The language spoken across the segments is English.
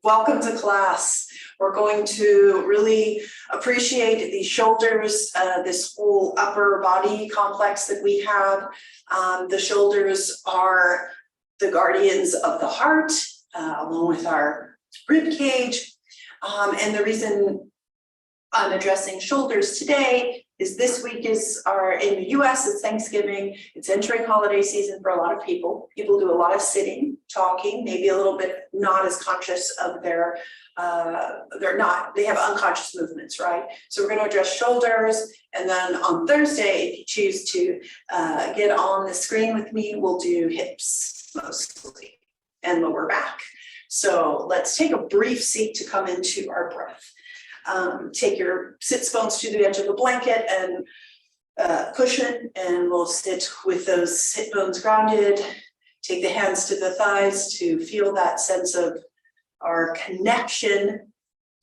Welcome to class. We're going to really appreciate the shoulders, this whole upper body complex that we have. The shoulders are the guardians of the heart, along with our rib cage. And the reason I'm addressing shoulders today is this week in the US, it's Thanksgiving. It's entering holiday season for a lot of people. People do a lot of sitting, talking, maybe a little bit not as conscious of they have unconscious movements, right? So we're going to address shoulders. And then on Thursday, if you choose to get on the screen with me, we'll do hips mostly and lower back. So let's take a brief seat to come into our breath. Take your sits bones to the edge of the blanket and cushion, and we'll sit with those sit bones grounded. Take the hands to the thighs to feel that sense of our connection,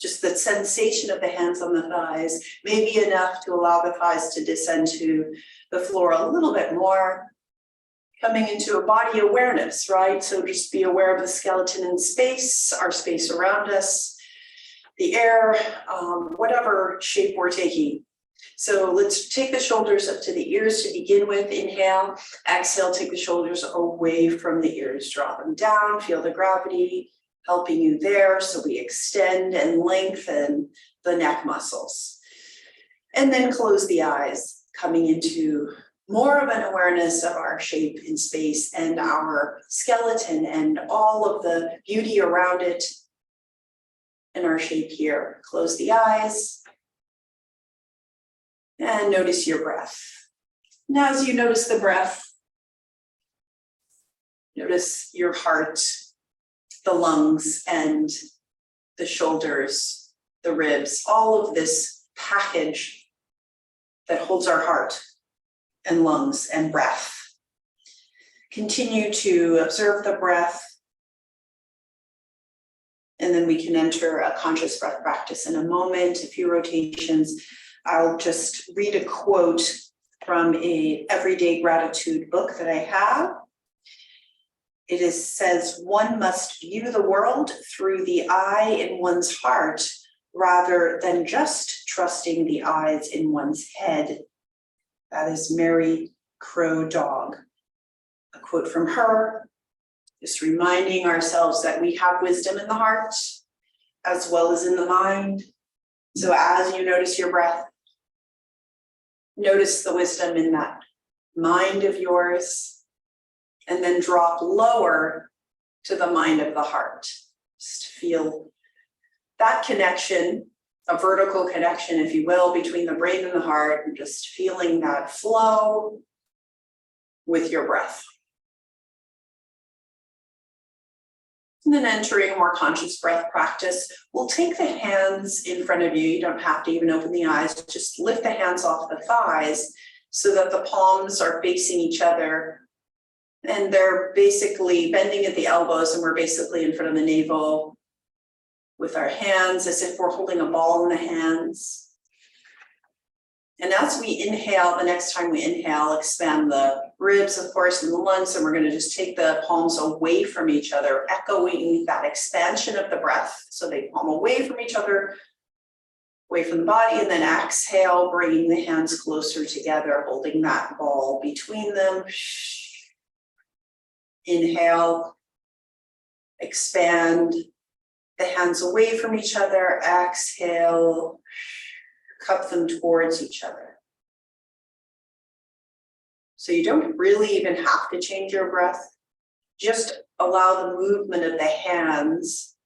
just the sensation of the hands on the thighs, maybe enough to allow the thighs to descend to the floor a little bit more. Coming into a body awareness, right? So just be aware of the skeleton in space, our space around us, the air, whatever shape we're taking. So let's take the shoulders up to the ears to begin with. Inhale, exhale, take the shoulders away from the ears, draw them down, feel the gravity helping you there. So we extend and lengthen the neck muscles. And then close the eyes, coming into more of an awareness of our shape in space and our skeleton and all of the beauty around it and our shape here. Close the eyes and notice your breath. Now, as you notice the breath, notice your heart, the lungs, and the shoulders, the ribs, all of this package that holds our heart and lungs and breath. Continue to observe the breath, and then we can enter a conscious breath practice in a moment, a few rotations. I'll just read a quote from a everyday gratitude book that I have. It says, "One must view the world through the eye in one's heart rather than just trusting the eyes in one's head." That is Mary Crow Dog. A quote from her, just reminding ourselves that we have wisdom in the heart as well as in the mind. So as you notice your breath, notice the wisdom in that mind of yours, and then drop lower to the mind of the heart. Just feel that connection, a vertical connection, if you will, between the brain and the heart, and just feeling that flow with your breath. And then entering a more conscious breath practice, we'll take the hands in front of you. You don't have to even open the eyes. Just lift the hands off the thighs so that the palms are facing each other. And they're basically bending at the elbows, and we're basically in front of the navel with our hands as if we're holding a ball in the hands. And as we inhale, the next time we inhale, expand the ribs, of course, and the lungs, and we're going to just take the palms away from each other, echoing that expansion of the breath. So they palm away from each other, away from the body, and then exhale, bringing the hands closer together, holding that ball between them. Inhale, expand the hands away from each other, exhale, cup them towards each other. So you don't really even have to change your breath. Just allow the movement of the hands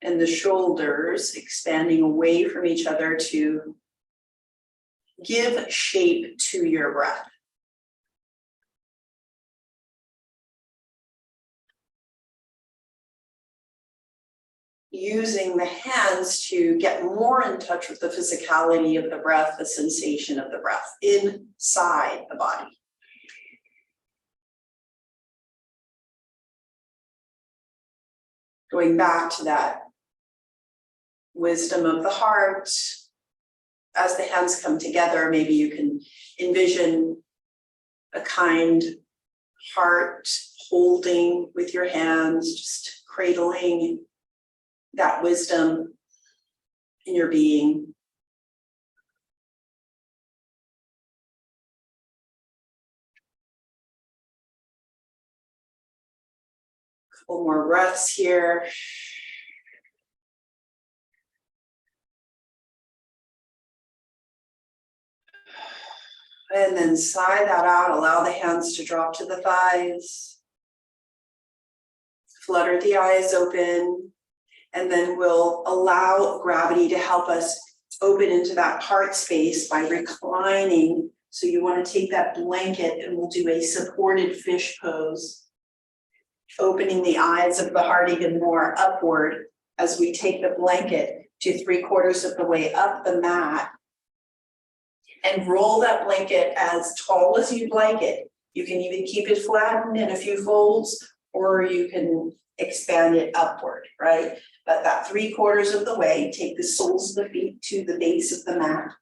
and the shoulders expanding away from each other to give shape to your breath. Using the hands to get more in touch with the physicality of the breath, the sensation of the breath inside the body. Going back to that wisdom of the heart, as the hands come together, maybe you can envision a kind heart holding with your hands, just cradling that wisdom in your being. Couple more breaths here. And then sigh that out, allow the hands to drop to the thighs. Flutter the eyes open, and then we'll allow gravity to help us open into that heart space by reclining. So you want to take that blanket and we'll do a supported fish pose, opening the eyes of the heart even more upward as we take the blanket to 3/4 of the way up the mat and roll that blanket as tall as you'd like it. You can even keep it flattened in a few folds, or you can expand it upward, right? But that 3/4 of the way, take the soles of the feet to the base of the mat.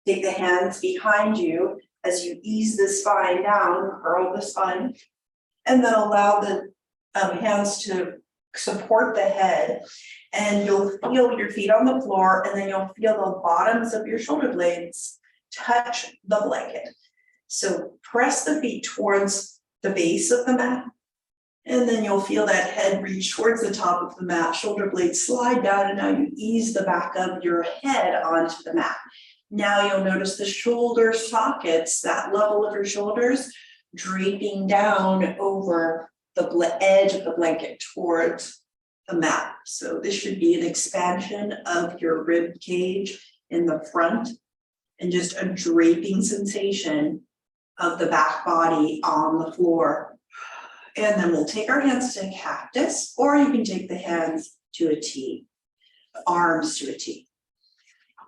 Take the hands behind you as you ease the spine down, curl the spine, and then allow the hands to support the head. And you'll feel your feet on the floor, and then you'll feel the bottoms of your shoulder blades touch the blanket. So press the feet towards the base of the mat, and then you'll feel that head reach towards the top of the mat, shoulder blades slide down, and now you ease the back of your head onto the mat. Now you'll notice the shoulder sockets, that level of your shoulders, draping down over the edge of the blanket towards the mat. So this should be an expansion of your rib cage in the front and just a draping sensation of the back body on the floor. And then we'll take our hands to cactus, or you can take the hands to a T, the arms to a T,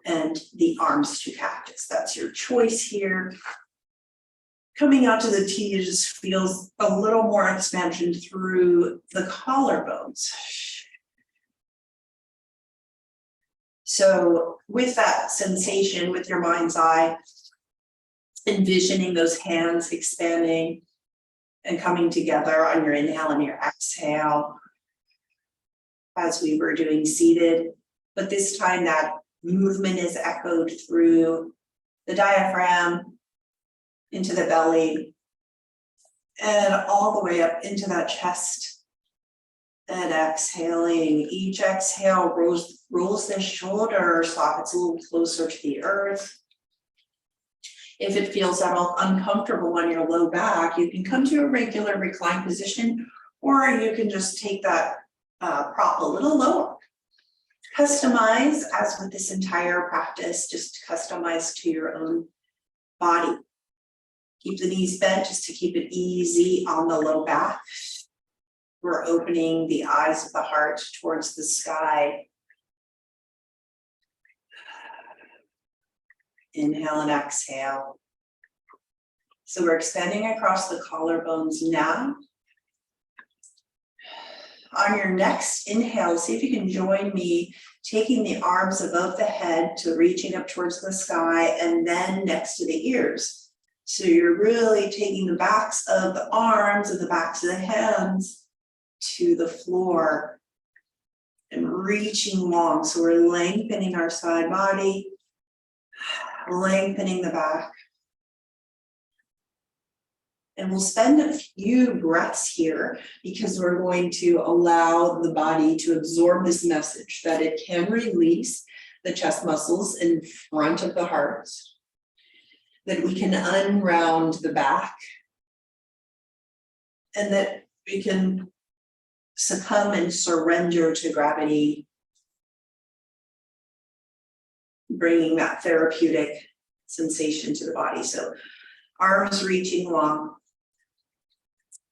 and the arms to cactus. That's your choice here. Coming out to the T, it just feels a little more expansion through the collarbones. So with that sensation, with your mind's eye, envisioning those hands expanding and coming together on your inhale and your exhale, as we were doing seated, but this time that movement is echoed through the diaphragm, into the belly, and all the way up into that chest. And exhaling, each exhale rolls the shoulder sockets a little closer to the earth. If it feels at all uncomfortable on your low back, you can come to a regular recline position, or you can just take that prop a little lower. Customize, as with this entire practice, just customize to your own body. Keep the knees bent just to keep it easy on the low back. We're opening the eyes of the heart towards the sky. Inhale and exhale. So we're expanding across the collarbones now. On your next inhale, see if you can join me taking the arms above the head to reaching up towards the sky and then next to the ears. So you're really taking the backs of the arms and the backs of the hands to the floor and reaching long. So we're lengthening our side body, lengthening the back. And we'll spend a few breaths here because we're going to allow the body to absorb this message that it can release the chest muscles in front of the heart, that we can unround the back, and that we can succumb and surrender to gravity, bringing that therapeutic sensation to the body. So arms reaching long.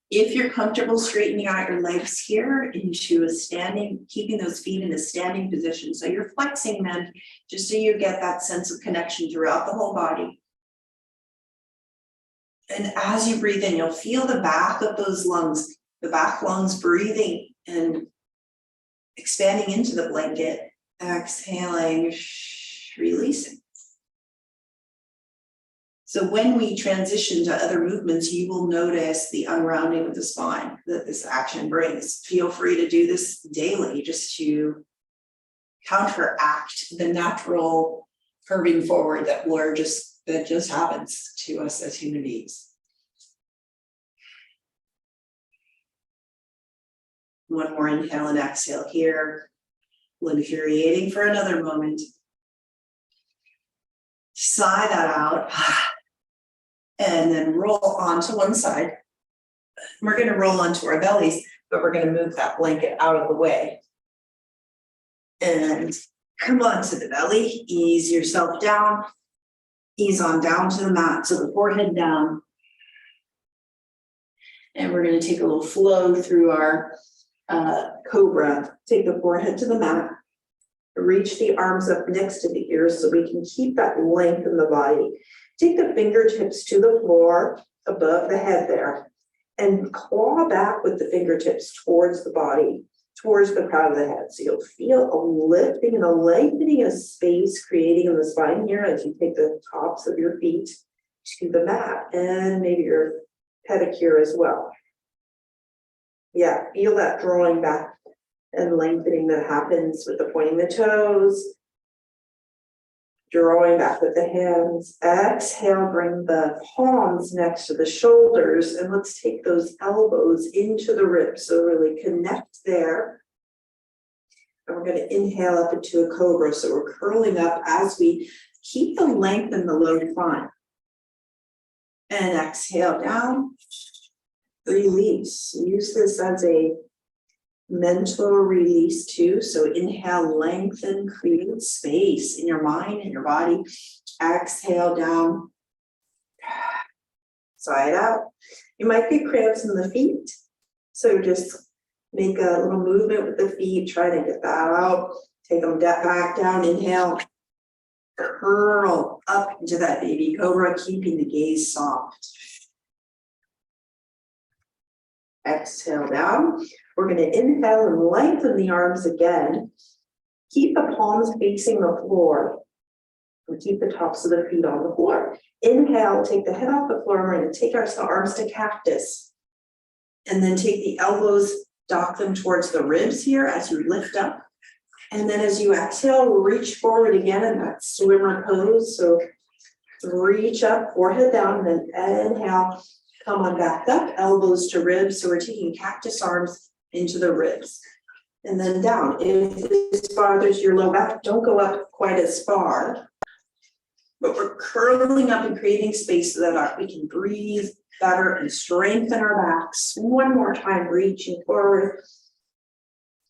If you're comfortable straightening out your legs here into a standing, keeping those feet in a standing position. So you're flexing them just so you get that sense of connection throughout the whole body. And as you breathe in, you'll feel the back of those lungs, the back lungs breathing and expanding into the blanket. Exhaling, releasing. So when we transition to other movements, you will notice the unrounding of the spine that this action brings. Feel free to do this daily just to counteract the natural curving forward that just happens to us as human beings. One more inhale and exhale here. Luxuriating for another moment. Sigh that out. And then roll onto one side. We're going to roll onto our bellies, but we're going to move that blanket out of the way. And come onto the belly, ease yourself down, ease on down to the mat, so the forehead down. And we're going to take a little flow through our cobra. Take the forehead to the mat, reach the arms up next to the ears so we can keep that length in the body. Take the fingertips to the floor above the head there and claw back with the fingertips towards the body, towards the crown of the head. So you'll feel a lifting and a lengthening of space creating in the spine here as you take the tops of your feet to the mat and maybe your pedicure as well. Yeah, feel that drawing back and lengthening that happens with the pointing the toes, drawing back with the hands. Exhale, bring the palms next to the shoulders, and let's take those elbows into the ribs. So really connect there. And we're going to inhale up into a cobra. So we're curling up as we keep the length in the low spine. And exhale down. Release. Use this as a mental release too. So inhale, lengthen, create space in your mind and your body. Exhale down. Sigh it out. You might get cramps in the feet. So just make a little movement with the feet. Try to get that out. Take them back down. Inhale. Curl up into that baby cobra, keeping the gaze soft. Exhale down. We're going to inhale and lengthen the arms again. Keep the palms facing the floor. And keep the tops of the feet on the floor. Inhale, take the head off the floor. We're going to take our arms to cactus. And then take the elbows, dock them towards the ribs here as you lift up. And then as you exhale, reach forward again in that swimmer pose. So reach up, forehead down, and then inhale. Come on back up, elbows to ribs. So we're taking cactus arms into the ribs. And then down. If this bothers your low back, don't go up quite as far. But we're curling up and creating space so that we can breathe better and strengthen our backs. One more time, reaching forward.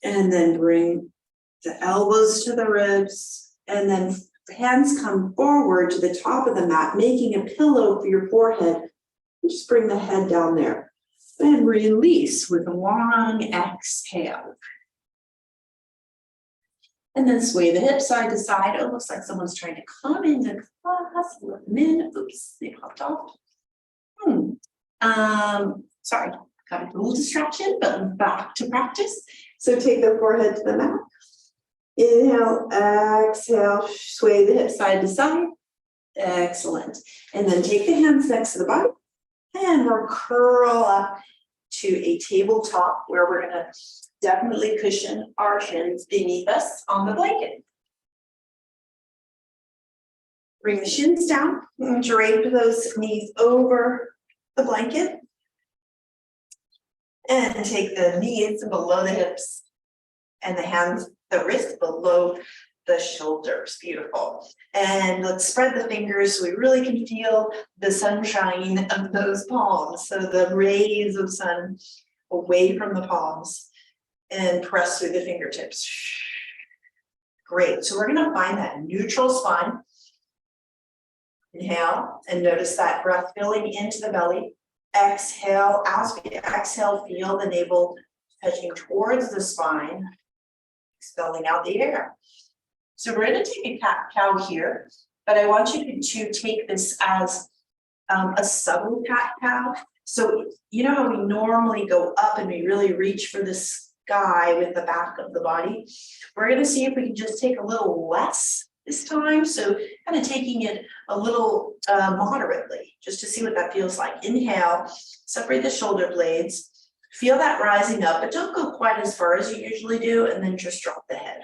And then bring the elbows to the ribs. And then hands come forward to the top of the mat, making a pillow for your forehead. Just bring the head down there and release with a long exhale. And then sway the hips side to side. It looks like someone's trying to come into class. Let them in. Oops, they popped off. Sorry, got a little distraction, but back to practice. So take the forehead to the mat. Inhale, exhale, sway the hips side to side. Excellent. And then take the hands next to the body. And we'll curl up to a tabletop where we're going to definitely cushion our shins beneath us on the blanket. Bring the shins down and drape those knees over the blanket. And take the knees below the hips and the hands, the wrists below the shoulders. Beautiful. And let's spread the fingers so we really can feel the sunshine of those palms. So the rays of sun away from the palms and press through the fingertips. Great. So we're going to find that neutral spine. Inhale and notice that breath filling into the belly. Exhale. As we exhale, feel the navel touching towards the spine, expelling out the air. So we're going to take a cat-cow here, but I want you to take this as a subtle cat-cow. So you know how we normally go up and we really reach for the sky with the back of the body? We're going to see if we can just take a little less this time. So kind of taking it a little moderately, just to see what that feels like. Inhale, separate the shoulder blades. Feel that rising up, but don't go quite as far as you usually do, and then just drop the head.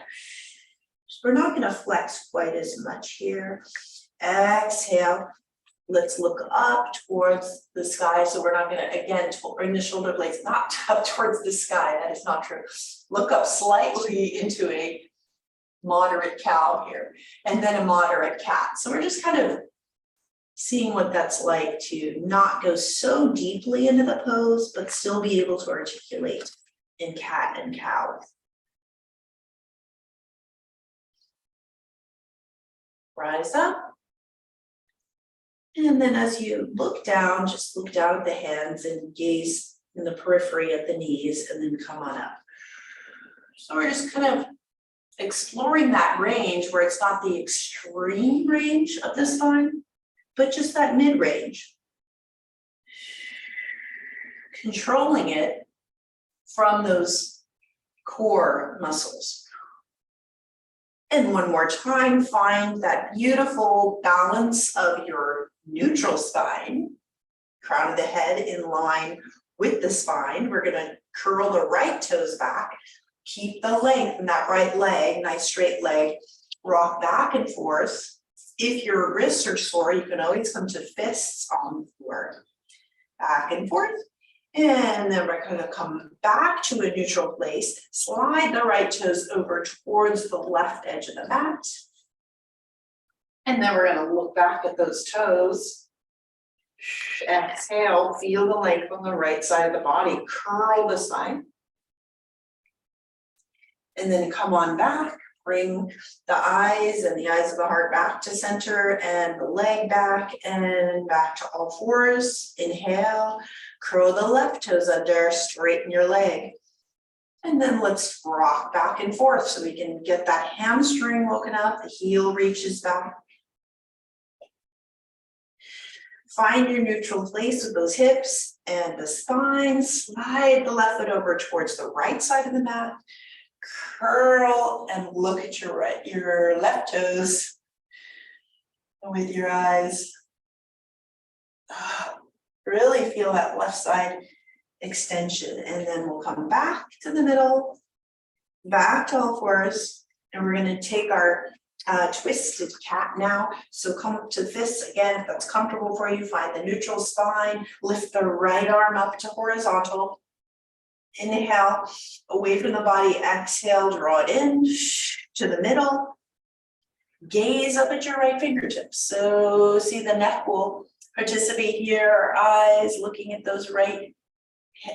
We're not going to flex quite as much here. Exhale. Let's look up towards the sky. So we're not going to, again, bring the shoulder blades not up towards the sky. That is not true. Look up slightly into a moderate cow here, and then a moderate cat. So we're just kind of seeing what that's like to not go so deeply into the pose, but still be able to articulate in cat and cow. Rise up. And then as you look down, just look down at the hands and gaze in the periphery at the knees, and then come on up. So we're just kind of exploring that range where it's not the extreme range of the spine, but just that mid-range. Controlling it from those core muscles. And one more time, find that beautiful balance of your neutral spine, crown of the head in line with the spine. We're going to curl the right toes back, keep the length in that right leg, nice straight leg, rock back and forth. If your wrists are sore, you can always come to fists on the floor, back and forth. And then we're going to come back to a neutral place, slide the right toes over towards the left edge of the mat. And then we're going to look back at those toes. Exhale, feel the length on the right side of the body, curl the spine. And then come on back, bring the eyes and the eyes of the heart back to center, and the leg back and back to all fours. Inhale, curl the left toes under, straighten your leg. And then let's rock back and forth so we can get that hamstring woken up, the heel reaches back. Find your neutral place with those hips and the spine. Slide the left foot over towards the right side of the mat. Curl and look at your left toes with your eyes. Really feel that left side extension, and then we'll come back to the middle, back to all fours, and we're going to take our twisted cat now. So come up to fists again if that's comfortable for you. Find the neutral spine, lift the right arm up to horizontal. Inhale, away from the body, exhale, draw it in to the middle. Gaze up at your right fingertips. So see the neck will participate here, eyes looking at those right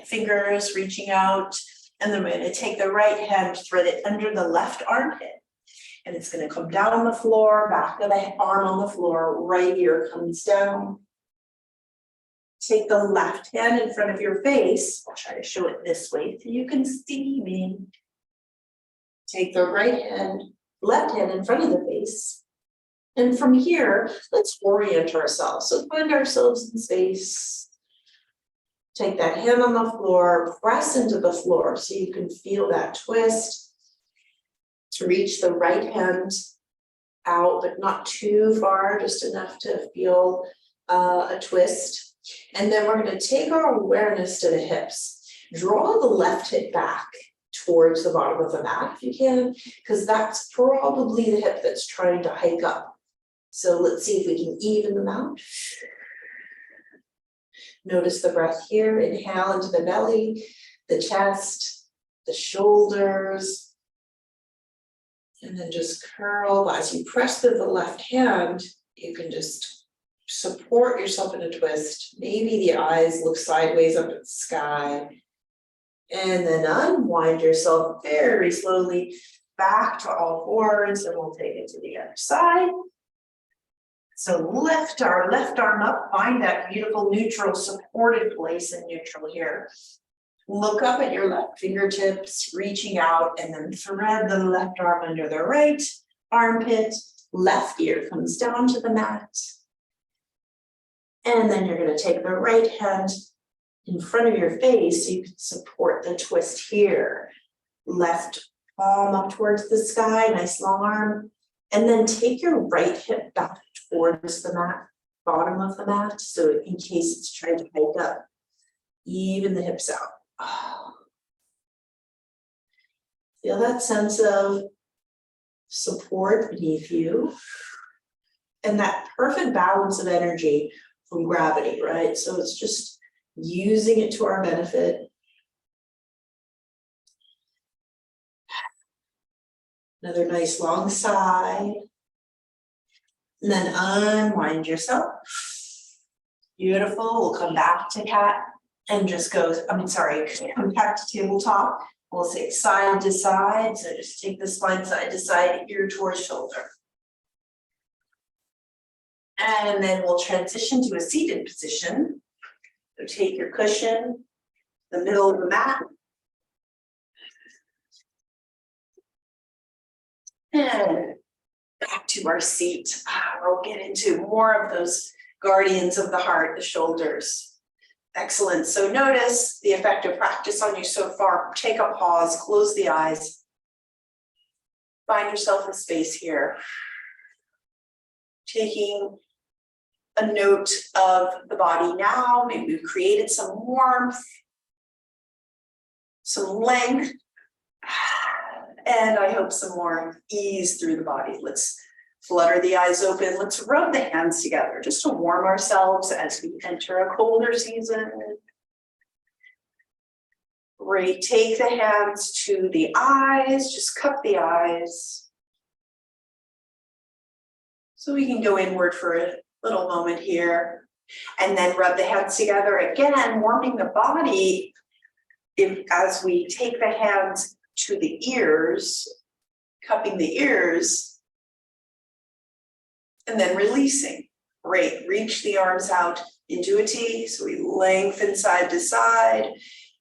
fingers, reaching out. And then we're going to take the right hand, thread it under the left armpit. And it's going to come down on the floor, back of the arm on the floor, right ear comes down. Take the left hand in front of your face. I'll try to show it this way so you can see me. Take the left hand in front of the face. And from here, let's orient ourselves. So find ourselves in space. Take that hand on the floor, press into the floor so you can feel that twist. To reach the right hand out, but not too far, just enough to feel a twist. And then we're going to take our awareness to the hips. Draw the left hip back towards the bottom of the mat if you can, because that's probably the hip that's trying to hike up. So let's see if we can even them out. Notice the breath here. Inhale into the belly, the chest, the shoulders. And then just curl. As you press through the left hand, you can just support yourself in a twist. Maybe the eyes look sideways up at the sky. And then unwind yourself very slowly back to all fours, and we'll take it to the other side. So lift our left arm up, find that beautiful neutral supported place in neutral here. Look up at your left fingertips, reaching out, and then thread the left arm under the right armpit. Left ear comes down to the mat. And then you're going to take the right hand in front of your face so you can support the twist here. Left palm up towards the sky, nice long arm. And then take your right hip back towards the mat, bottom of the mat, so in case it's trying to hike up, even the hips out. Oh. Feel that sense of support beneath you and that perfect balance of energy from gravity, right? So it's just using it to our benefit. Another nice long sigh. And then unwind yourself. Beautiful. We'll come back to cat and just go, come back to tabletop. We'll say side to side. So just take the spine side to side, ear towards shoulder. And then we'll transition to a seated position. So take your cushion, the middle of the mat. And back to our seat. We'll get into more of those guardians of the heart, the shoulders. Excellent. So notice the effective practice on you so far. Take a pause, close the eyes. Find yourself in space here. Taking a note of the body now. Maybe we've created some warmth, some length, and I hope some more ease through the body. Let's flutter the eyes open. Let's rub the hands together just to warm ourselves as we enter a colder season. Great. Take the hands to the eyes. Just cup the eyes. So we can go inward for a little moment here. And then rub the hands together again, warming the body. As we take the hands to the ears, cupping the ears, and then releasing. Great. Reach the arms out into a T. So we lengthen side to side.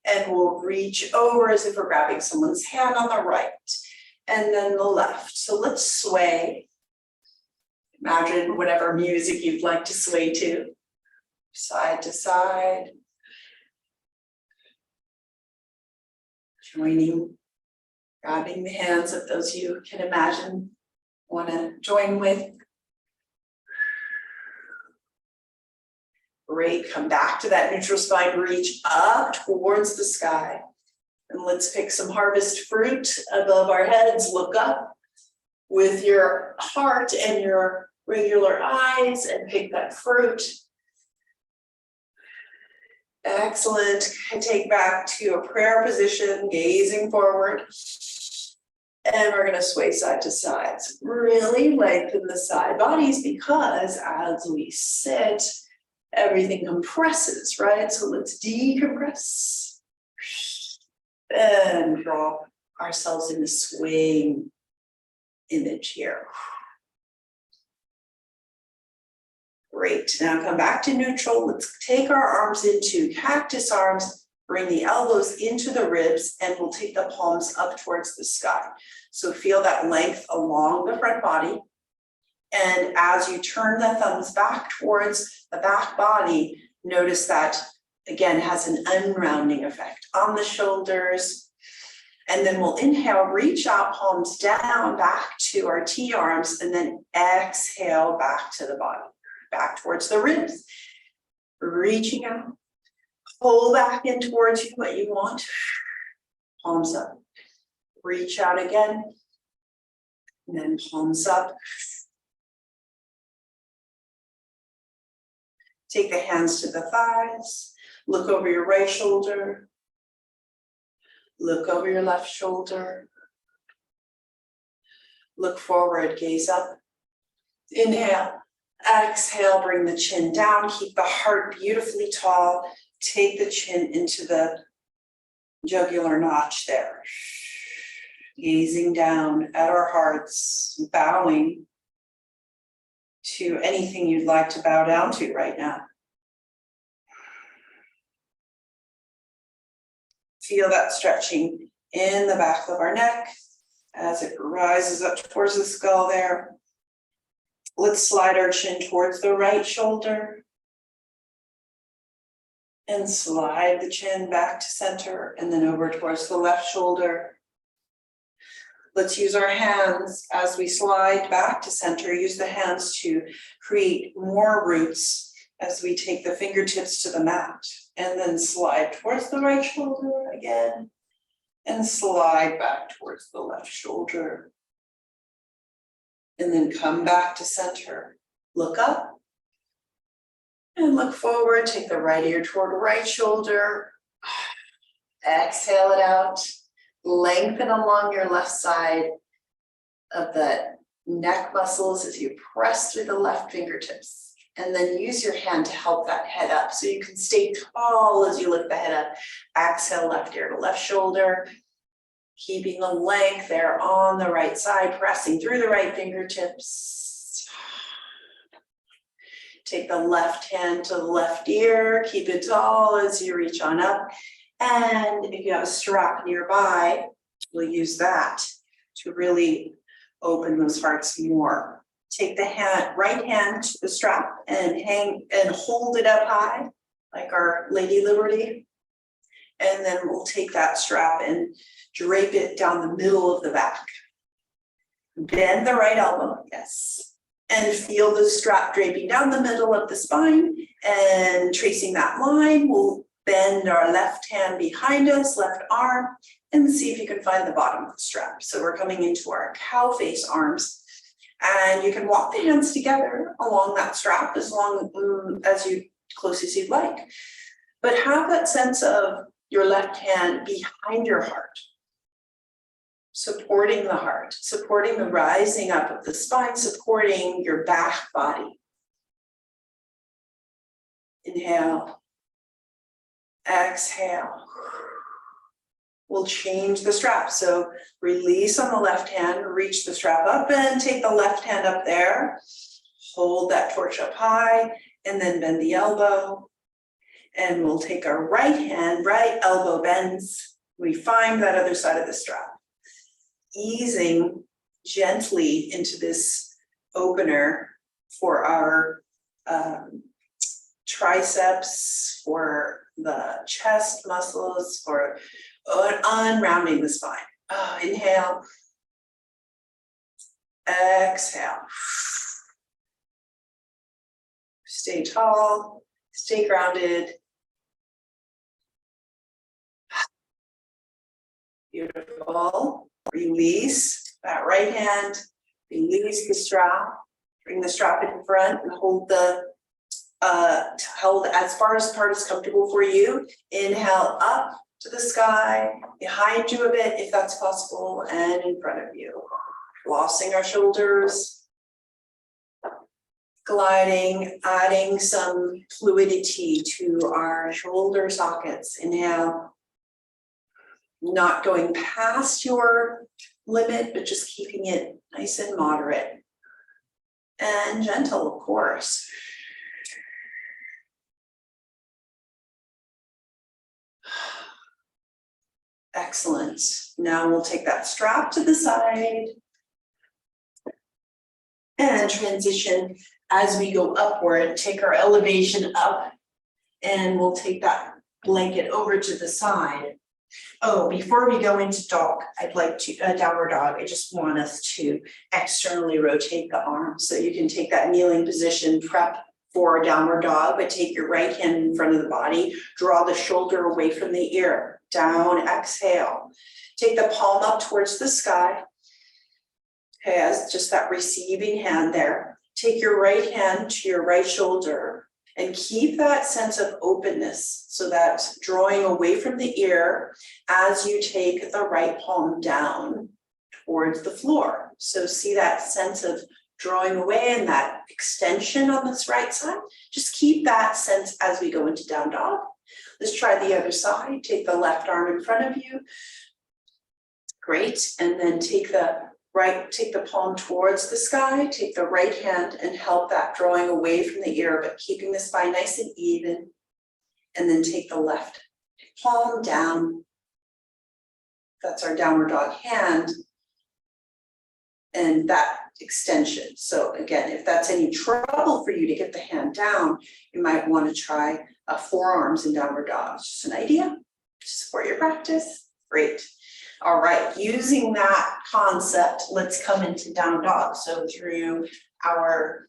And we'll reach over as if we're grabbing someone's hand on the right. And then the left. So let's sway. Imagine whatever music you'd like to sway to. Side to side. Joining. Grabbing the hands of those you can imagine want to join with. Great, come back to that neutral spine, reach up towards the sky. And let's pick some harvest fruit above our heads, look up with your heart and your regular eyes and pick that fruit. Excellent, and take back to a prayer position, gazing forward. And we're gonna sway side to side. So really lengthen the side bodies because as we sit, everything compresses, right? So let's decompress and draw ourselves in the swaying image here. Great, now come back to neutral. Let's take our arms into cactus arms, bring the elbows into the ribs, and we'll take the palms up towards the sky. So feel that length along the front body. And as you turn the thumbs back towards the back body, notice that, again, has an unrounding effect on the shoulders. And then we'll inhale, reach out, palms down, back to our T arms, and then exhale back to the body, back towards the ribs. Reaching out, pull back in towards you what you want, palms up. Reach out again, and then palms up. Take the hands to the thighs, look over your right shoulder, look over your left shoulder, look forward, gaze up, inhale, exhale, bring the chin down, keep the heart beautifully tall, take the chin into the jugular notch there, gazing down at our hearts, bowing to anything you'd like to bow down to right now. Feel that stretching in the back of our neck as it rises up towards the skull there. Let's slide our chin towards the right shoulder and slide the chin back to center and then over towards the left shoulder. Let's use our hands as we slide back to center. Use the hands to create more roots as we take the fingertips to the mat. And then slide towards the right shoulder again. And slide back towards the left shoulder. And then come back to center. Look up. And look forward. Take the right ear toward the right shoulder. Exhale it out. Lengthen along your left side of the neck muscles as you press through the left fingertips. And then use your hand to help that head up so you can stay tall as you lift the head up. Exhale, left ear to left shoulder. Keeping the length there on the right side, pressing through the right fingertips. Take the left hand to the left ear. Keep it tall as you reach on up. And if you have a strap nearby, we'll use that to really open those hearts more. Take the right hand to the strap and hang and hold it up high, like our Lady Liberty. And then we'll take that strap and drape it down the middle of the back. Bend the right elbow, yes. And feel the strap draping down the middle of the spine. And tracing that line, we'll bend our left hand behind us, left arm, and see if you can find the bottom of the strap. So we're coming into our cow face arms. And you can walk the hands together along that strap as long as you close as you'd like. But have that sense of your left hand behind your heart, supporting the heart, supporting the rising up of the spine, supporting your back body. Inhale. Exhale. We'll change the strap. So release on the left hand, reach the strap up and take the left hand up there. Hold that torch up high and then bend the elbow. And we'll take our right hand, right elbow bends. We find that other side of the strap. Easing gently into this opener for our triceps, for the chest muscles, for unrounding the spine. Inhale. Exhale. Stay tall, stay grounded. Beautiful. Release that right hand, release the strap, bring the strap in front and hold the held as far apart as comfortable for you. Inhale up to the sky, behind you a bit if that's possible, and in front of you. Flossing our shoulders, gliding, adding some fluidity to our shoulder sockets. Inhale, not going past your limit, but just keeping it nice and moderate and gentle, of course. Excellent. Now we'll take that strap to the side and transition as we go upward. Take our elevation up and we'll take that blanket over to the side. Oh, before we go into dog, I'd like to, downward dog, I just want us to externally rotate the arms. So you can take that kneeling position, prep for downward dog, but take your right hand in front of the body, draw the shoulder away from the ear, down, exhale. Take the palm up towards the sky. Okay, as just that receiving hand there. Take your right hand to your right shoulder and keep that sense of openness. So that's drawing away from the ear as you take the right palm down towards the floor. So see that sense of drawing away and that extension on this right side. Just keep that sense as we go into down dog. Let's try the other side. Take the left arm in front of you. Great. And then take the palm towards the sky, take the right hand and help that drawing away from the ear, but keeping the spine nice and even. And then take the left palm down. That's our downward dog hand. And that extension. So again, if that's any trouble for you to get the hand down, you might want to try forearms in downward dog. Just an idea to support your practice. Great. All right, using that concept, let's come into down dog. So through our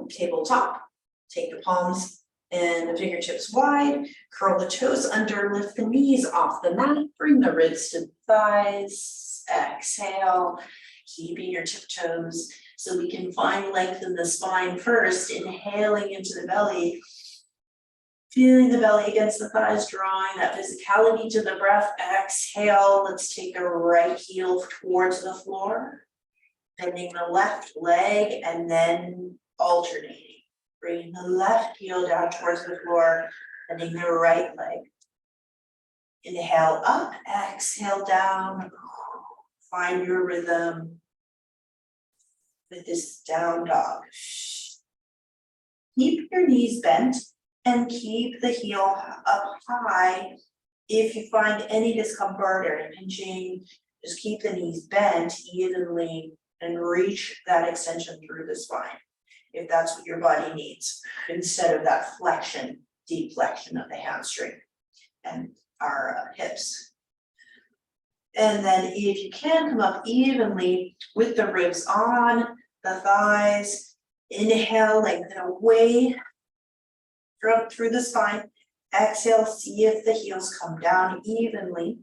tabletop, take the palms and the fingertips wide, curl the toes under, lift the knees off the mat, bring the ribs to the thighs, exhale, keeping your tiptoes so we can find length in the spine first, inhaling into the belly, feeling the belly against the thighs, drawing that physicality to the breath, exhale, let's take the right heel towards the floor, bending the left leg and then alternating. Bringing the left heel down towards the floor, bending the right leg. Inhale up, exhale down. Find your rhythm with this down dog. Keep your knees bent and keep the heel up high. If you find any discomfort or pinching, just keep the knees bent evenly and reach that extension through the spine, if that's what your body needs, instead of that flexion, deep flexion of the hamstring and our hips. And then if you can, come up evenly with the ribs on the thighs. Inhale, lengthen away through the spine. Exhale, see if the heels come down evenly.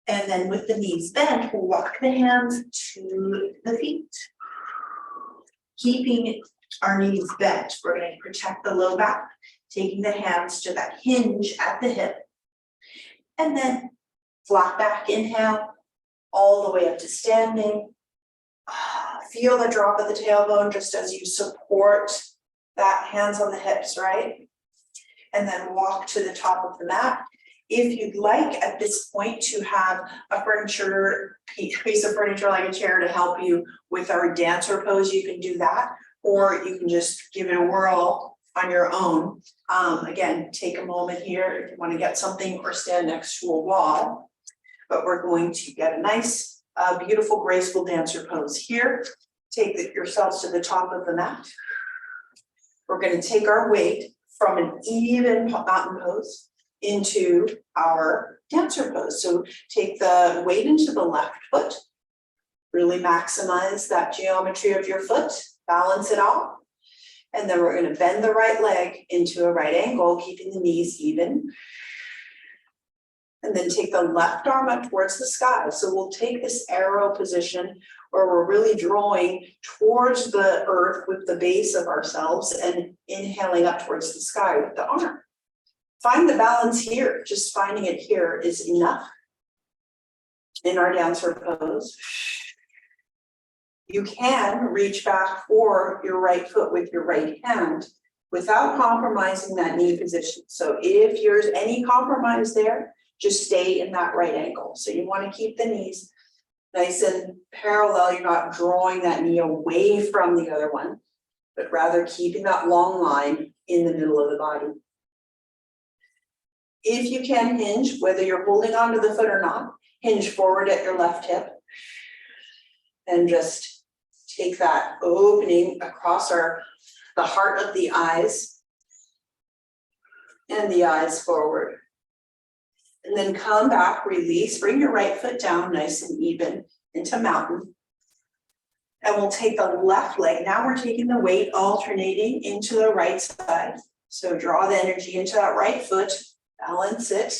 And then with the knees bent, we'll walk the hands to the feet. Keeping our knees bent, we're going to protect the low back, taking the hands to that hinge at the hip. And then flat back, inhale, all the way up to standing. Feel the drop of the tailbone just as you support that, hands on the hips, right? And then walk to the top of the mat. If you'd like at this point to have a piece of furniture like a chair to help you with our dancer pose, you can do that, or you can just give it a whirl on your own. Again, take a moment here if you want to get something or stand next to a wall, but we're going to get a nice, beautiful, graceful dancer pose here. Take yourselves to the top of the mat. We're going to take our weight from an even mountain pose into our dancer pose. So take the weight into the left foot, really maximize that geometry of your foot, balance it off. And then we're going to bend the right leg into a right angle, keeping the knees even. And then take the left arm up towards the sky. So we'll take this arrow position where we're really drawing towards the earth with the base of ourselves and inhaling up towards the sky with the arm. Find the balance here. Just finding it here is enough in our dancer pose. You can reach back for your right foot with your right hand without compromising that knee position. So if there's any compromise there, just stay in that right angle. So you want to keep the knees nice and parallel. You're not drawing that knee away from the other one, but rather keeping that long line in the middle of the body. If you can hinge, whether you're holding onto the foot or not, hinge forward at your left hip and just take that opening across the heart of the eyes and the eyes forward. And then come back, release, bring your right foot down nice and even into mountain. And we'll take the left leg. Now we're taking the weight alternating into the right side. So draw the energy into that right foot, balance it.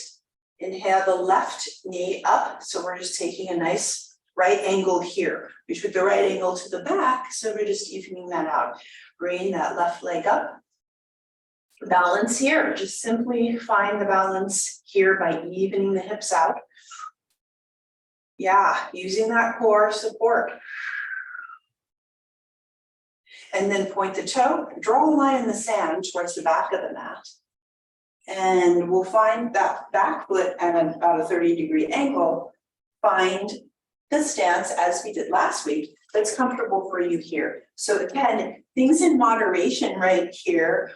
Inhale the left knee up. So we're just taking a nice right angle here. We took the right angle to the back, so we're just evening that out. Bring that left leg up. Balance here, just simply find the balance here by evening the hips out. Yeah, using that core support. And then point the toe, draw a line in the sand towards the back of the mat. And we'll find that back foot at about a 30-degree angle. Find the stance as we did last week that's comfortable for you here. So again, things in moderation right here.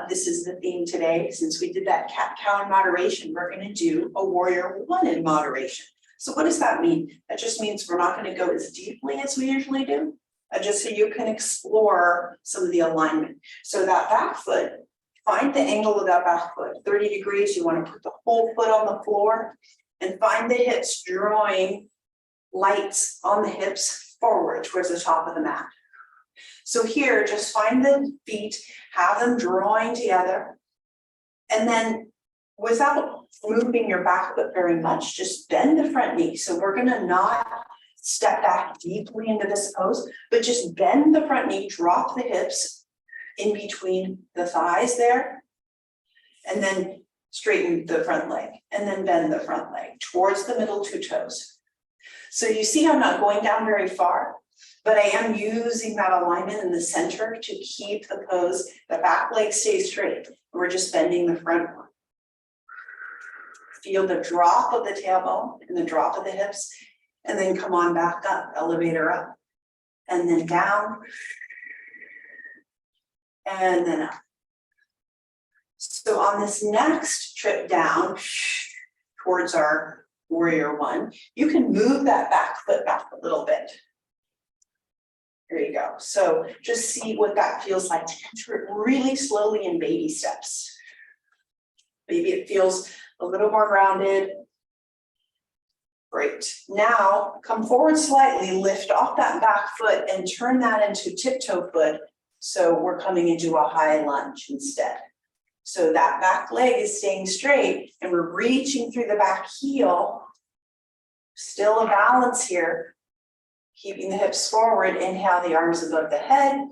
This is the theme today. Since we did that cat-cow in moderation, we're going to do a warrior one in moderation. So what does that mean? That just means we're not going to go as deeply as we usually do, just so you can explore some of the alignment. So that back foot, find the angle of that back foot, 30 degrees. You want to put the whole foot on the floor and find the hips drawing lights on the hips forward towards the top of the mat. So here, just find the feet, have them drawing together. And then without moving your back foot very much, just bend the front knee. So we're gonna not step back deeply into this pose, but just bend the front knee, drop the hips in between the thighs there, and then straighten the front leg, and then bend the front leg towards the middle two toes. So you see I'm not going down very far, but I am using that alignment in the center to keep the pose, the back leg stays straight. We're just bending the front one. Feel the drop of the tailbone and the drop of the hips, and then come on back up, elevator up, and then down, and then up. So on this next trip down towards our warrior one, you can move that back foot back a little bit. There you go. So just see what that feels like to enter it really slowly in baby steps. Maybe it feels a little more grounded. Great. Now come forward slightly, lift off that back foot and turn that into tiptoe foot. So we're coming into a high lunge instead. So that back leg is staying straight and we're reaching through the back heel. Still a balance here. Keeping the hips forward, inhale the arms above the head.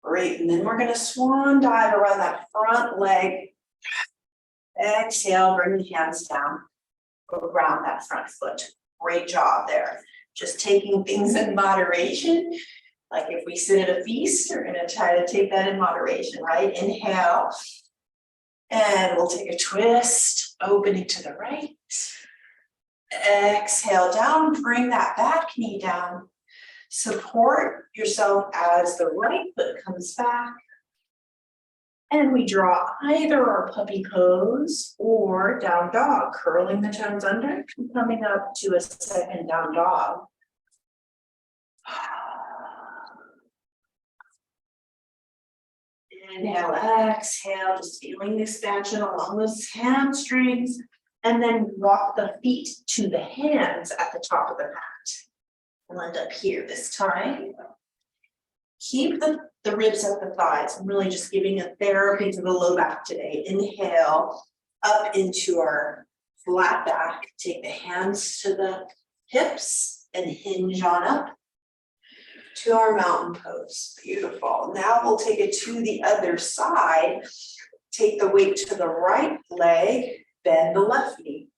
Great, and then we're gonna swan dive around that front leg. Exhale, bring the hands down, go around that front foot. Great job there. Just taking things in moderation. Like if we sit at a feast, we're gonna try to take that in moderation, right? Inhale, and we'll take a twist, opening to the right. Exhale down, bring that back knee down. Support yourself as the right foot comes back. And we draw either our puppy pose or down dog, curling the toes under, and coming up to a second down dog. Inhale, exhale, just feeling the expansion along those hamstrings. And then walk the feet to the hands at the top of the mat. We'll end up here this time. Keep the ribs at the thighs. I'm really just giving a therapy to the low back today. Inhale up into our flat back. Take the hands to the hips and hinge on up to our mountain pose. Beautiful. Now we'll take it to the other side. Take the weight to the right leg. Bend the left knee.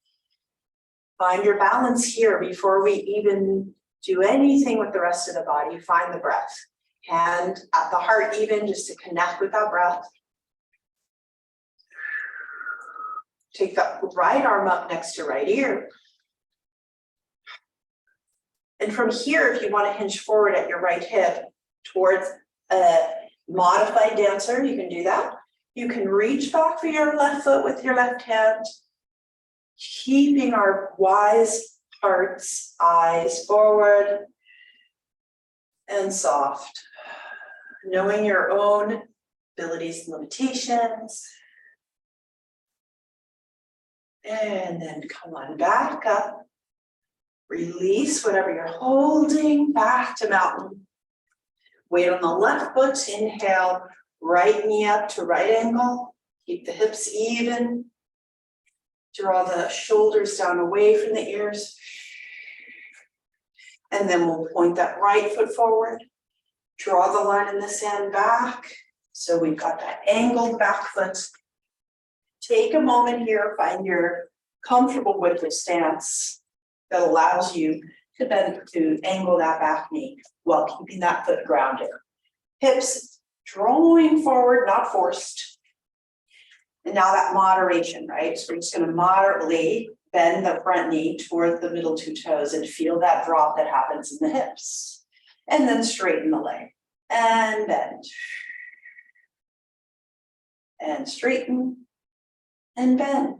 Find your balance here before we even do anything with the rest of the body. Find the breath. Hand at the heart even, just to connect with that breath. Take the right arm up next to right ear. And from here, if you want to hinge forward at your right hip towards a modified dancer, you can do that. You can reach back for your left foot with your left hand, keeping our wise hearts, eyes forward and soft, knowing your own abilities and limitations. And then come on back up, release whatever you're holding, back to mountain. Weight on the left foot, inhale. Right knee up to right angle, keep the hips even. Draw the shoulders down away from the ears. And then we'll point that right foot forward. Draw the line in the sand back. So we've got that angled back foot. Take a moment here, find your comfortable width of stance that allows you to bend, to angle that back knee while keeping that foot grounded. Hips drawing forward, not forced. And now that moderation, right? So we're just going to moderately bend the front knee toward the middle two toes and feel that drop that happens in the hips. And then straighten the leg and bend. And straighten and bend.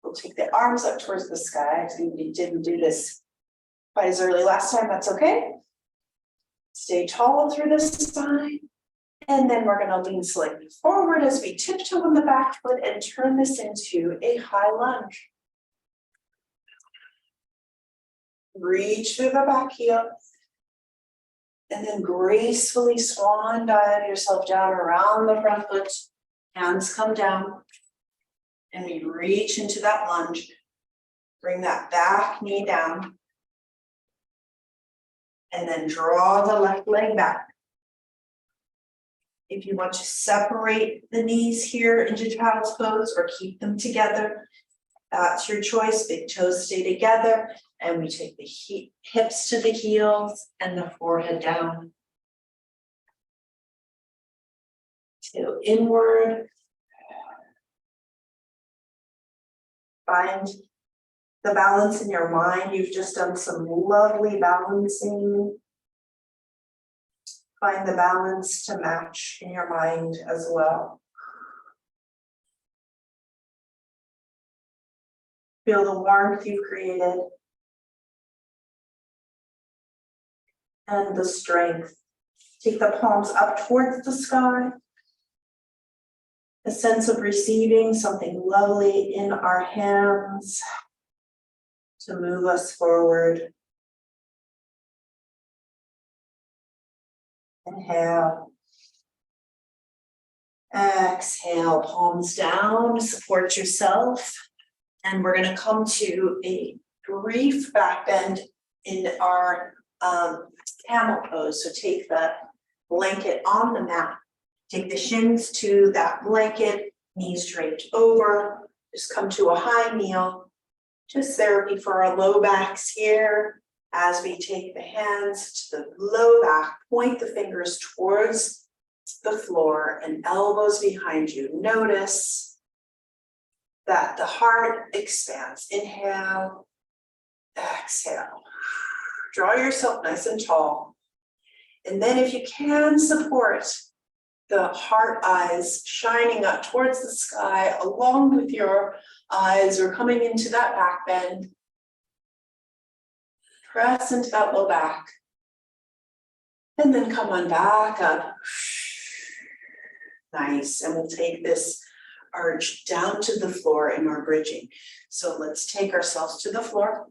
We'll take the arms up towards the sky. I think we didn't do this quite as early last time, that's okay. Stay tall through the spine. And then we're gonna lean slightly forward as we tiptoe on the back foot and turn this into a high lunge. Reach through the back heel. And then gracefully swan dive yourself down around the front foot. Hands come down. And we reach into that lunge. Bring that back knee down. And then draw the left leg back. If you want to separate the knees here into child's pose or keep them together, that's your choice. Big toes stay together. And we take the hips to the heels and the forehead down. Tail inward. Find the balance in your mind. You've just done some lovely balancing. Find the balance to match in your mind as well. Feel the warmth you've created. And the strength. Take the palms up towards the sky. A sense of receiving something lovely in our hands to move us forward. Inhale. Exhale, palms down, support yourself. And we're going to come to a brief back bend in our camel pose. So take the blanket on the mat. Take the shins to that blanket, knees draped over. Just come to a high kneel. Just therapy for our low backs here. As we take the hands to the low back, point the fingers towards the floor and elbows behind you. Notice that the heart expands. Inhale, exhale. Draw yourself nice and tall. And then if you can, support the heart eyes shining up towards the sky along with your eyes or coming into that back bend. Press into that low back. And then come on back up. Nice. And we'll take this arch down to the floor in our bridging. So let's take ourselves to the floor.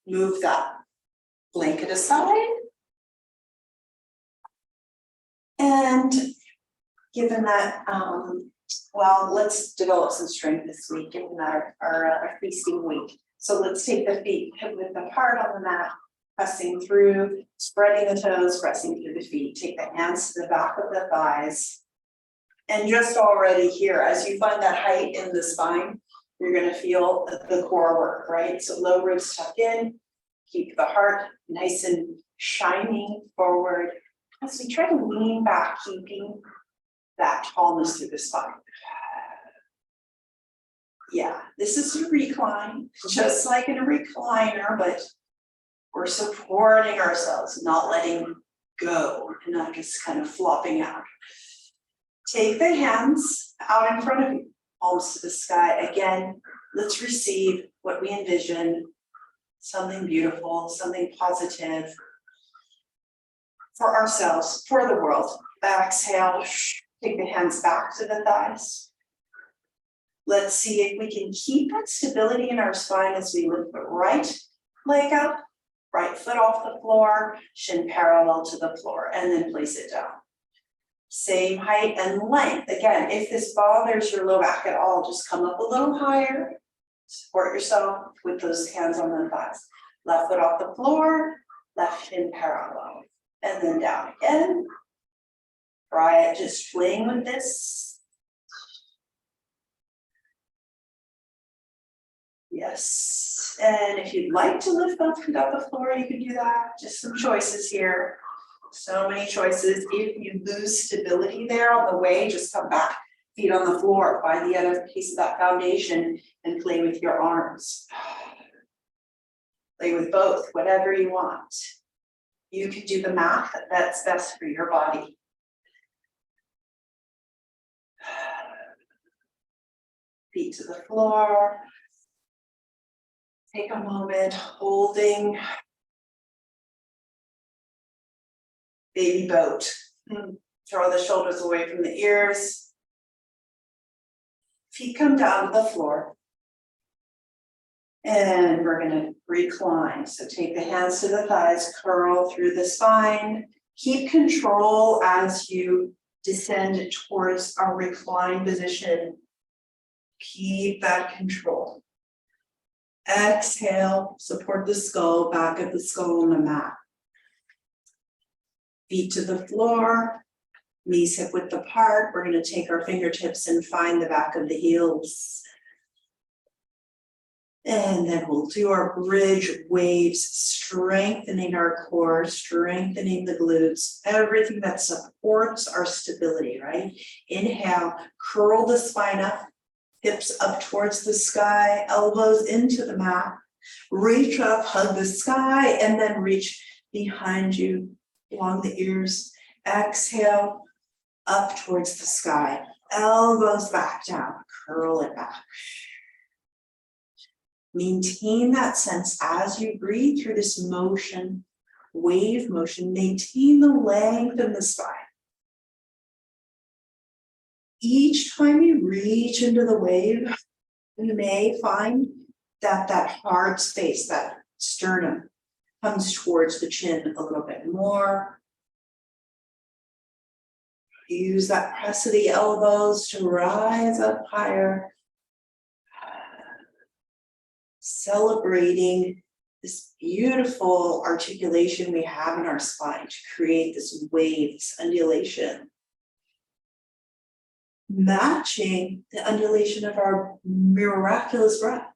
Move that blanket aside. And given that, well, let's develop some strength this week, given that our feasting week. So let's take the feet hip width apart on the mat, pressing through, spreading the toes, pressing through the feet. Take the hands to the back of the thighs. And just already here, as you find that height in the spine, you're going to feel the core work, right? So low ribs tuck in, keep the heart nice and shining forward. As we try to lean back, keeping that tallness through the spine. Yeah, this is a recline, just like in a recliner, but we're supporting ourselves, not letting go, and not just kind of flopping out. Take the hands out in front of you, palms to the sky. Again, let's receive what we envision, something beautiful, something positive for ourselves, for the world. Exhale, take the hands back to the thighs. Let's see if we can keep that stability in our spine as we lift the right leg up, right foot off the floor, shin parallel to the floor, and then place it down. Same height and length. Again, if this bothers your low back at all, just come up a little higher. Support yourself with those hands on the thighs. Left foot off the floor, left shin parallel, and then down again. Try it, just playing with this. Yes, and if you'd like to lift both feet off the floor, you can do that. Just some choices here. So many choices. If you lose stability there on the way, just come back, feet on the floor, find the other piece of that foundation and play with your arms. Play with both, whatever you want. You can do the math that's best for your body. Feet to the floor. Take a moment, holding baby boat. Throw the shoulders away from the ears. Feet come down to the floor. And we're gonna recline. So take the hands to the thighs, curl through the spine. Keep control as you descend towards our recline position. Keep that control. Exhale, support the skull, back of the skull on the mat. Feet to the floor, knees hip width apart. We're going to take our fingertips and find the back of the heels. And then we'll do our bridge waves, strengthening our core, strengthening the glutes, everything that supports our stability, right? Inhale, curl the spine up, hips up towards the sky, elbows into the mat. Reach up, hug the sky, and then reach behind you along the ears. Exhale, up towards the sky, elbows back down, curl it back. Maintain that sense as you breathe through this motion, wave motion, maintain the length in the spine. Each time you reach into the wave, you may find that that hard space, that sternum, comes towards the chin a little bit more. Use that press of the elbows to rise up higher. Celebrating this beautiful articulation we have in our spine to create this wave, this undulation. Matching the undulation of our miraculous breath.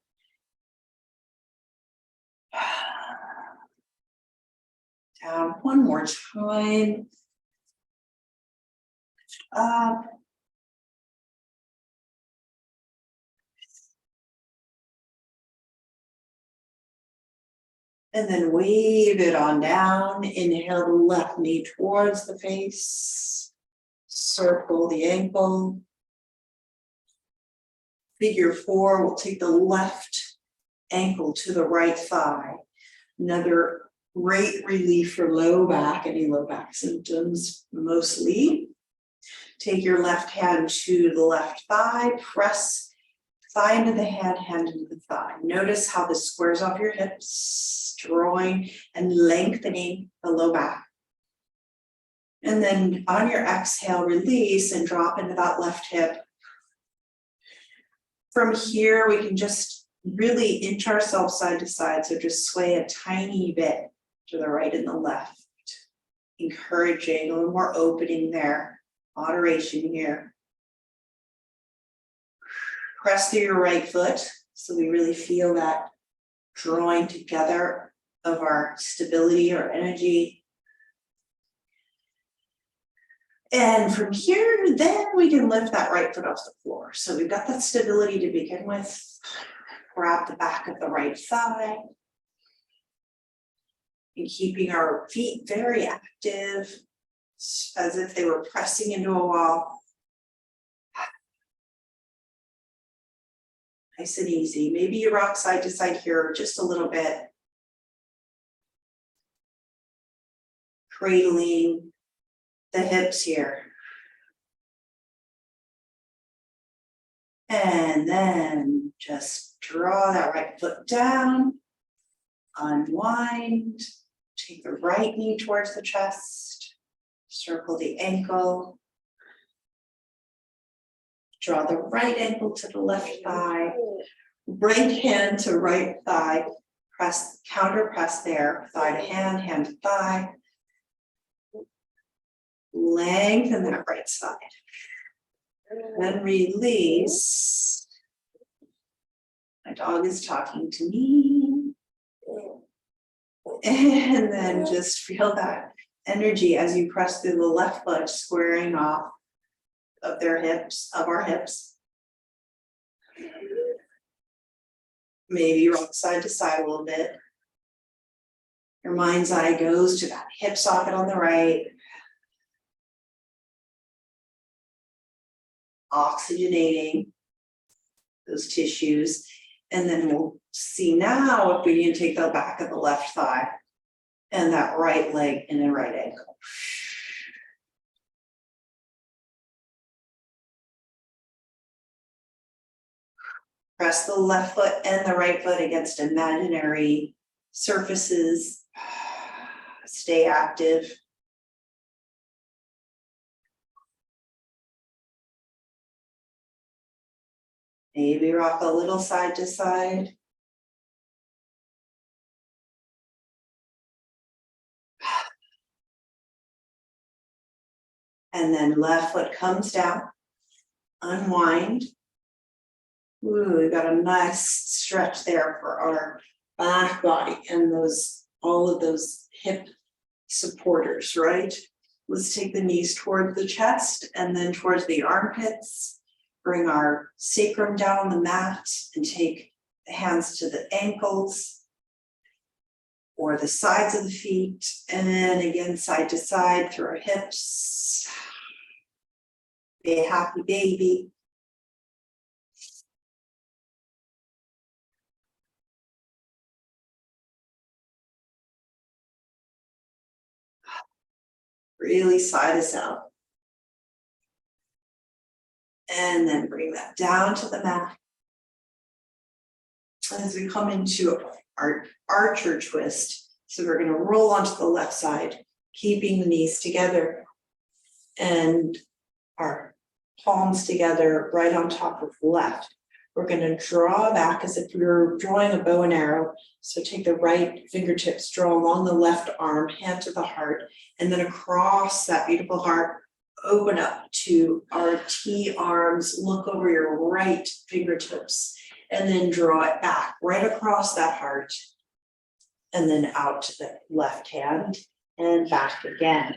Down one more time. Up. And then wave it on down. Inhale the left knee towards the face. Circle the ankle. Figure 4, we'll take the left ankle to the right thigh. Another great relief for low back, any low back symptoms mostly. Take your left hand to the left thigh, press thigh into the hand, hand into the thigh. Notice how this squares off your hips, drawing and lengthening the low back. And then on your exhale, release and drop into that left hip. From here, we can just really inch ourselves side to side. So just sway a tiny bit to the right and the left. Encouraging a little more opening there, moderation here. Press through your right foot. So we really feel that drawing together of our stability or energy. And from here, then we can lift that right foot off the floor. So we've got that stability to begin with. Grab the back of the right thigh. And keeping our feet very active, as if they were pressing into a wall. Nice and easy. Maybe you rock side to side here just a little bit. Cradling the hips here. And then just draw that right foot down, unwind, take the right knee towards the chest, circle the ankle, draw the right ankle to the left thigh, right hand to right thigh, press, counter press there, thigh to hand, hand to thigh. Lengthen that right side. Then release. My dog is talking to me. And then just feel that energy as you press through the left foot, squaring off of their hips, of our hips. Maybe rock side to side a little bit. Your mind's eye goes to that hip socket on the right. Oxygenating those tissues. And then we'll see now if we can take the back of the left thigh and that right leg and the right ankle. Press the left foot and the right foot against imaginary surfaces. Stay active. Maybe rock a little side to side. And then left foot comes down. Unwind. Ooh, we got a nice stretch there for our back body and all of those hip supporters, right? Let's take the knees toward the chest and then towards the armpits. Bring our sacrum down on the mat and take the hands to the ankles or the sides of the feet. And then again, side to side through our hips. Be a happy baby. Really sigh this out. And then bring that down to the mat. As we come into our archer twist, so we're going to roll onto the left side, keeping the knees together and our palms together right on top of the left. We're going to draw back as if you're drawing a bow and arrow. So take the right fingertips, draw along the left arm, hand to the heart, and then across that beautiful heart, open up to our T arms, look over your right fingertips, and then draw it back right across that heart, and then out to the left hand and back again.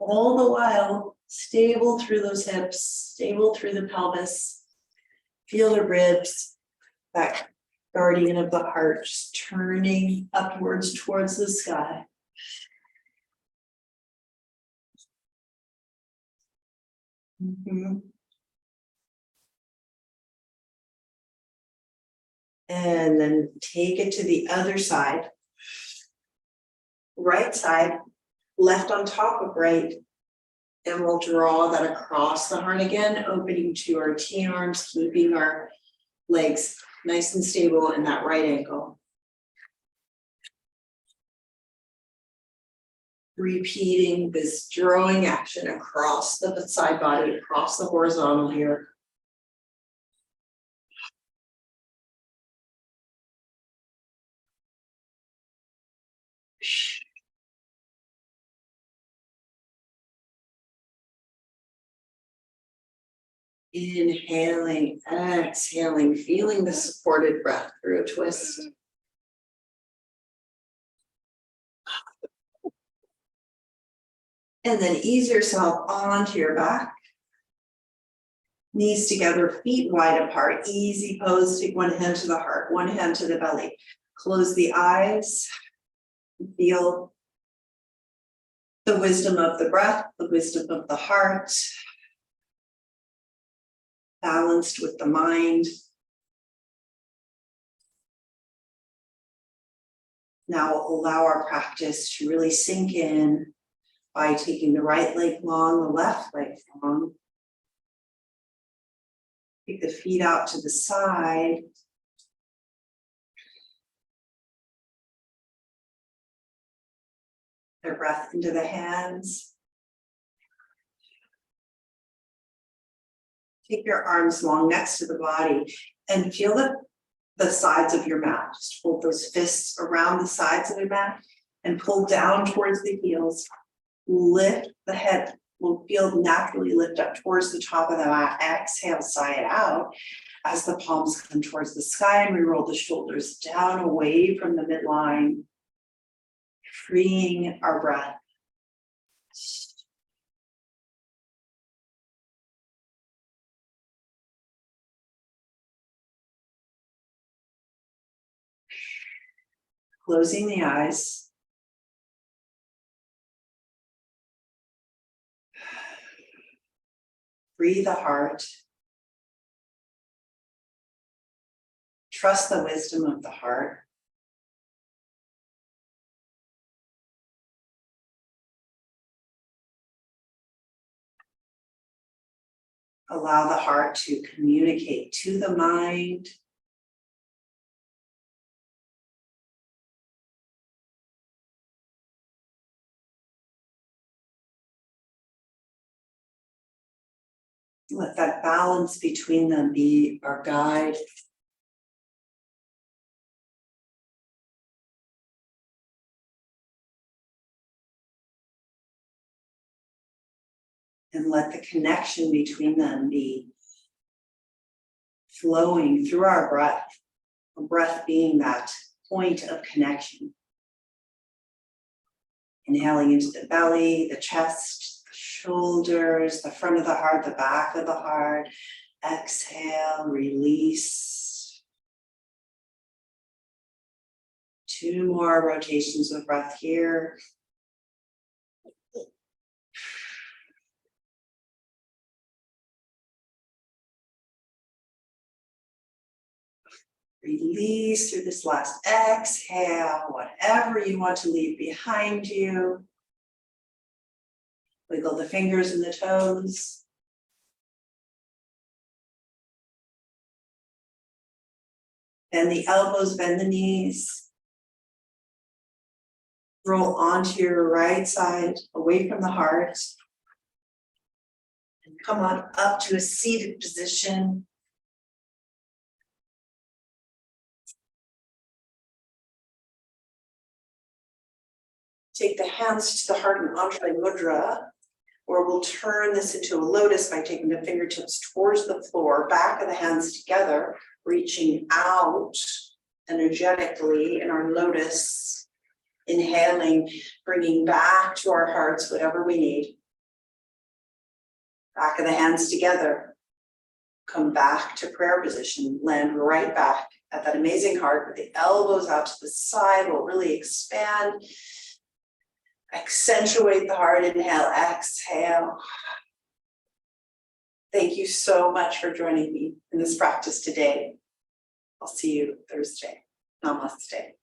All the while, stable through those hips, stable through the pelvis, feel the ribs, that guardian of the heart, just turning upwards towards the sky. And then take it to the other side. Right side, left on top of right. And we'll draw that across the heart again, opening to our T-arms, keeping our legs nice and stable in that right ankle. Repeating this drawing action across the side body, across the horizontal here. Inhaling, exhaling, feeling the supported breath through a twist. And then ease yourself onto your back. Knees together, feet wide apart, easy pose. Take one hand to the heart, one hand to the belly. Close the eyes. Feel the wisdom of the breath, the wisdom of the heart. Balanced with the mind. Now allow our practice to really sink in by taking the right leg long, the left leg long. Take the feet out to the side. Their breath into the hands. Take your arms long next to the body and feel the sides of your mat. Just hold those fists around the sides of your mat and pull down towards the heels. Lift the head. Will feel naturally lift up towards the top of the mat. Exhale, sigh it out as the palms come towards the sky, and we roll the shoulders down away from the midline, freeing our breath. Closing the eyes. Free the heart. Trust the wisdom of the heart. Allow the heart to communicate to the mind. Let that balance between them be our guide. And let the connection between them be flowing through our breath being that point of connection. Inhaling into the belly, the chest, the shoulders, the front of the heart, the back of the heart. Exhale, release. 2 more rotations of breath here. Release through this last exhale, whatever you want to leave behind you. Wiggle the fingers and the toes. Bend the elbows, bend the knees. Roll onto your right side, away from the heart. And come on up to a seated position. Take the hands to the heart in Anjali Mudra, or we'll turn this into a lotus by taking the fingertips towards the floor, back of the hands together, reaching out energetically in our lotus, inhaling, bringing back to our hearts whatever we need. Back of the hands together, come back to prayer position, land right back at that amazing heart with the elbows out to the side. We'll really expand. Accentuate the heart, inhale, exhale. Thank you so much for joining me in this practice today. I'll see you Thursday. Namaste.